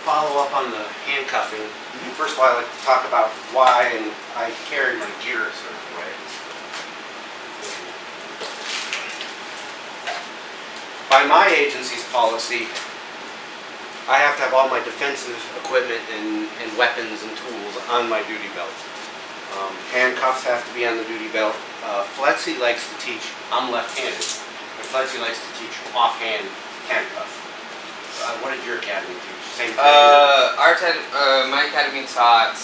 follow up on the handcuffing. First of all, I like to talk about why and I carry my gear a certain way. By my agency's policy, I have to have all my defensive equipment and weapons and tools on my duty belt. Handcuffs have to be on the duty belt. Flexi likes to teach, I'm left-handed, but Flexi likes to teach offhand handcuffs. What did your academy teach? Same thing? My academy taught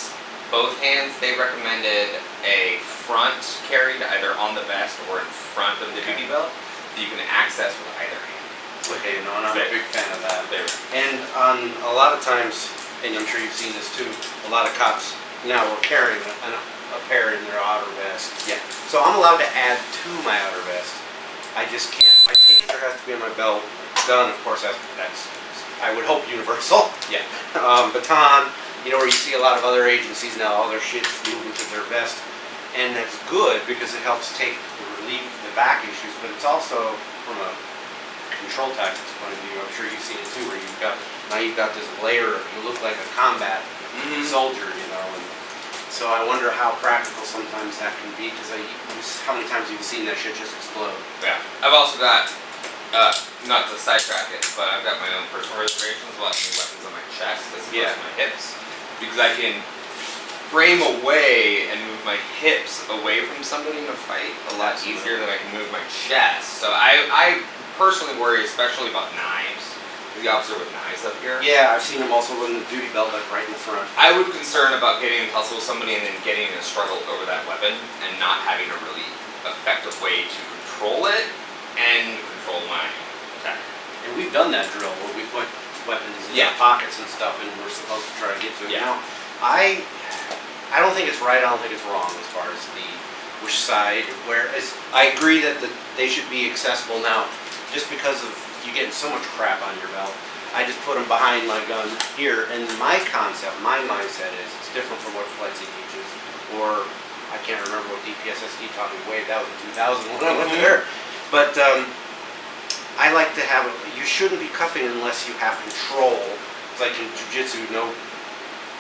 both hands. They recommended a front carried either on the vest or in front of the duty belt that you can access with either hand. Okay, no, and I'm a big fan of that. And on a lot of times, and I'm sure you've seen this too, a lot of cops now are carrying a pair in their outer vest. Yeah. So I'm allowed to add to my outer vest. I just can't. My taser has to be on my belt. Gun, of course, that's I would hope universal. Yeah. Baton, where you see a lot of other agencies now, all their shit's moving to their vest, and that's good because it helps relieve the back issues. But it's also from a control tactics point of view. I'm sure you've seen it too, where you've got this layer. You look like a combat soldier, and so I wonder how practical sometimes that can be, because how many times you've seen that shit just explode. Yeah. I've also got, not to sidetrack it, but I've got my own personal reservations about any weapons on my chest as opposed to my hips, because I can frame away and move my hips away from somebody in a fight a lot easier than I can move my chest. So I personally worry especially about knives. The officer with knives up here. Yeah, I've seen them also in the duty belt, like right in the front. I would concern about getting in a tussle with somebody and then getting in a struggle over that weapon and not having a really effective way to control it and control my attack. And we've done that drill where we put weapons in our pockets and stuff, and we're supposed to try to get to it. Now, I don't think it's right. I don't think it's wrong as far as which side. Whereas I agree that they should be accessible now, just because of you getting so much crap on your belt. I just put them behind my gun here, and my concept, my mindset is it's different from what Flexi teaches, or I can't remember what DPSSD taught me way. That was in 2000 when I went there. But I like to have. You shouldn't be cuffing unless you have control. It's like in jiu-jitsu, no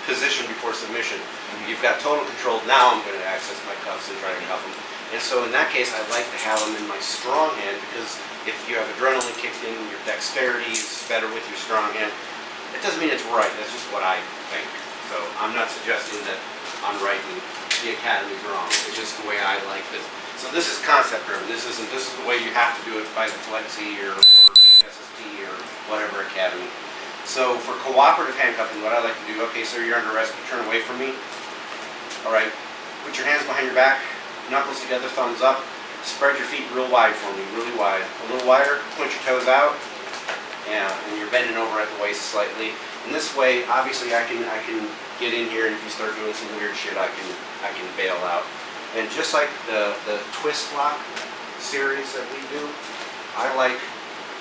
position before submission. You've got total control. Now I'm going to access my cuffs and try to cuff them. And so in that case, I like to have them in my strong hand, because if you have adrenaline kicked in, your dexterity is better with your strong hand. It doesn't mean it's right. That's just what I think. So I'm not suggesting that I'm right and the academy's wrong. It's just the way I like this. So this is concept driven. This is the way you have to do it by the Flexi or DPSSD or whatever academy. So for cooperative handcuffing, what I like to do, okay, so you're under arrest, you turn away from me. All right, put your hands behind your back, knuckles together, thumbs up. Spread your feet real wide for me, really wide. A little wider, point your toes out. Yeah, and you're bending over at the waist slightly. And this way, obviously, I can get in here, and if you start doing some weird shit, I can bail out. And just like the twist lock series that we do, I like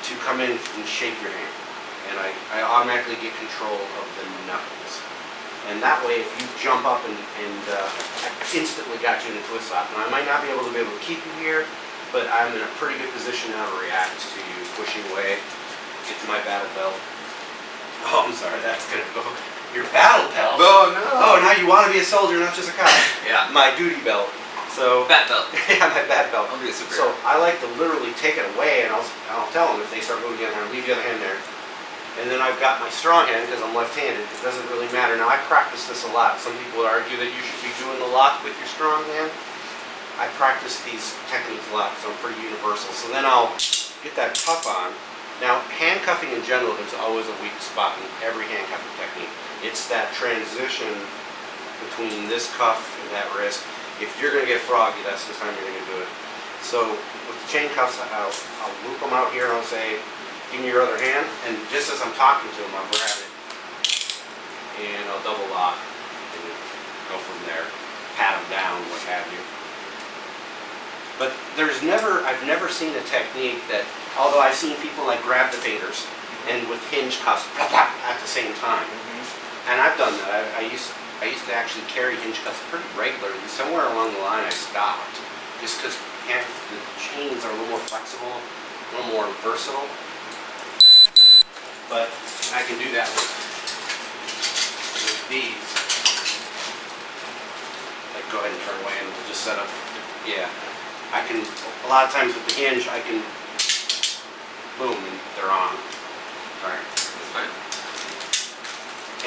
to come in and shake your hand, and I automatically get control of the knuckles. And that way, if you jump up and instantly got you in a twist lock, and I might not be able to keep you here, but I'm in a pretty good position now to react to you pushing away. Get to my battle belt. Oh, I'm sorry, that's gonna go. Your battle belt? Oh no! Oh, now you want to be a soldier, not just a cop. Yeah. My duty belt. So. Bat belt. Yeah, my bat belt. I'll be a superior. So I like to literally take it away, and I'll tell them if they start moving the other hand, leave the other hand there. And then I've got my strong hand because I'm left-handed. It doesn't really matter. Now, I practice this a lot. Some people argue that you should be doing the lock with your strong hand. I practice these techniques a lot because I'm pretty universal. So then I'll get that cuff on. Now, handcuffing in general, there's always a weak spot in every handcuffing technique. It's that transition between this cuff and that wrist. If you're going to get froggy, that's the time you're going to do it. So with the chain cuffs, I'll loop them out here and I'll say, give me your other hand, and just as I'm talking to him, I'll grab it, and I'll double lock, and go from there, pat him down, what have you. But I've never seen a technique that, although I've seen people like grab the faders, and with hinge cuffs, at the same time. And I've done that. I used to actually carry hinge cuffs pretty regularly. Somewhere along the line I stopped, just because the chains are a little more flexible, a little more versatile. But I can do that with these, like go ahead and turn away and we'll just set up, yeah. I can, a lot of times with the hinge, I can, boom, and they're on. Alright, That's fine.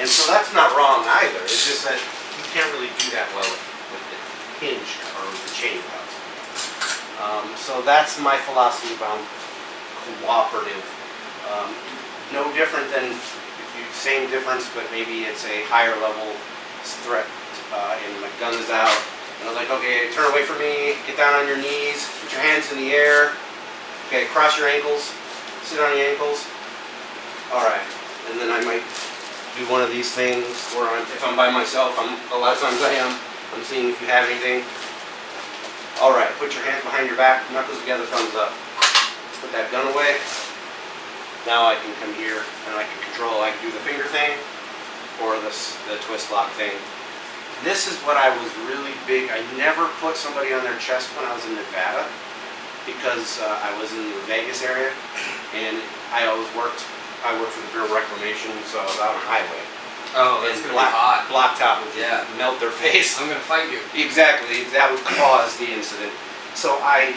and so that's not wrong either, it's just that you can't really do that well with the hinge or with the chain cups. So that's my philosophy about cooperative. No different than, if you, same difference, but maybe it's a higher level threat, and my gun is out. And I was like, okay, turn away from me, get down on your knees, put your hands in the air. Okay, cross your ankles, sit on your ankles. All right, and then I might do one of these things where if I'm by myself, a lot of times I am, I'm seeing if you have anything. All right, put your hands behind your back, knuckles together, thumbs up. Put that gun away. Now I can come here and I can control, I can do the finger thing or the twist lock thing. This is what I was really big, I never put somebody on their chest when I was in Nevada because I was in the Vegas area and I worked for the Bureau of Reclamation, so I was out on the highway. Oh, that's And gonna be hot. blacktop would just melt their face. I'm gonna fight you. Exactly, that would cause the incident. So I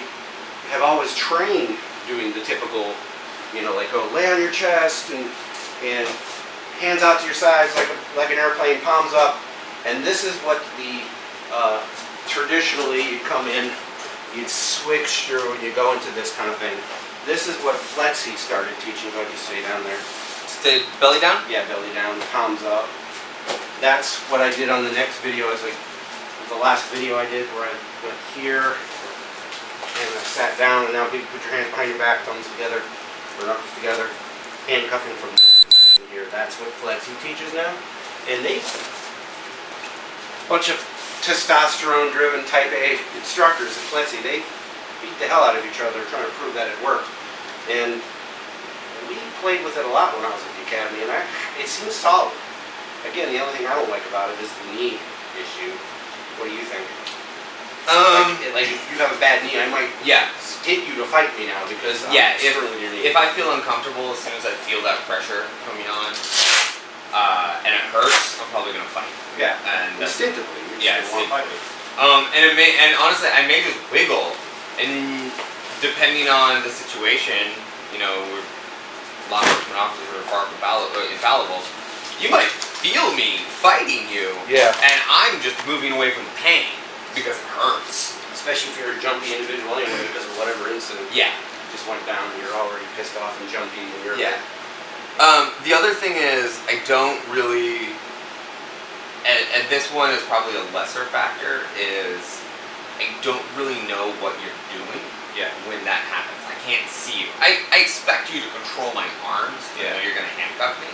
have always trained doing the typical, like go lay on your chest and hands out to your sides like an airplane, palms up. And this is what the traditionally you come in, you'd switch through, and you go into this kind of thing. This is what Fletzy started teaching. I'll just stay down there. Stay belly down? Yeah, belly down, palms up. That's what I did on the next video. It's like the last video I did where I went here and I sat down, and now put your hands behind your back, thumbs together, or knuckles together, handcuffing from here. That's what Fletzy teaches now. And they, bunch of testosterone-driven type A instructors at Fletzy, they beat the hell out of each other trying to prove that it worked. And we played with it a lot when I was at the academy, and it seems solid. Again, the only thing I don't like about it is the knee issue. What do you think? Like if you have a bad knee, I might hit you to fight me now because I'm screwing your knee. If I feel uncomfortable as soon as I feel that pressure coming on, and it hurts, I'm probably gonna fight. Yeah, and instinctively. Instinctively. And honestly, I may just wiggle, and depending on the situation, law enforcement officers are far from infallible. You might feel me fighting you, and I'm just moving away from the pain because it hurts. Especially if you're a jumpy individual anyway, because of whatever incident just went down, you're already pissed off and jumpy, and you're The other thing is, I don't really, and this one is probably a lesser factor, is I don't really know what you're doing when that happens. I can't see you. I expect you to control my arms, you know you're going to handcuff me.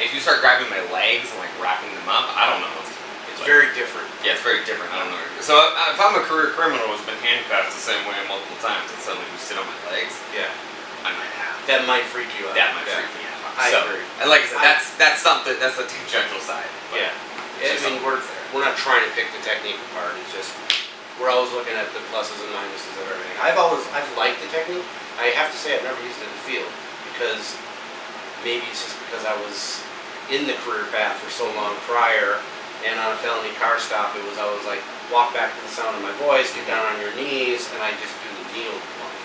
If you start grabbing my legs and wrapping them up, I don't know what's going to happen. It's very different. Yeah, it's very different. I don't know. So if I'm a career criminal who's been handcuffed the same way multiple times and suddenly you sit on my legs, I might have. That might freak you out. That might freak me out. I agree. And like I said, that's something, that's the tangential side. I mean, we're not trying to pick the technique apart. It's just we're always looking at the pluses and minuses of everything. I've liked the technique. I have to say I've never used it in the field because maybe it's just because I was in the career path for so long prior, and on a felony car stop, it was always like walk back to the sound of my voice, get down on your knees, and I just do the kneel one.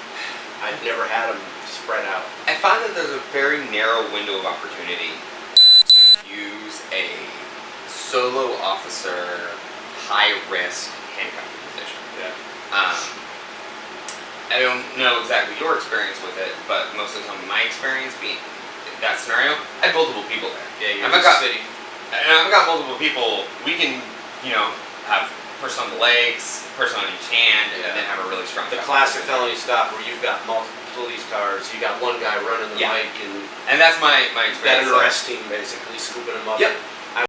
I've never had them spread out. I find that there's a very narrow window of opportunity to use a solo officer, high risk handcuffing position. I don't know exactly your experience with it, but most of the time my experience being that scenario, I had multiple people there. Yeah, you're in the city. And I've got multiple people, we can, have person on the legs, person on each hand, and then have a really strong The classic felony stop where you've got multiple police cars, you got one guy running the mic, and that's my experience. got an arrest team basically scooping them up. Yep.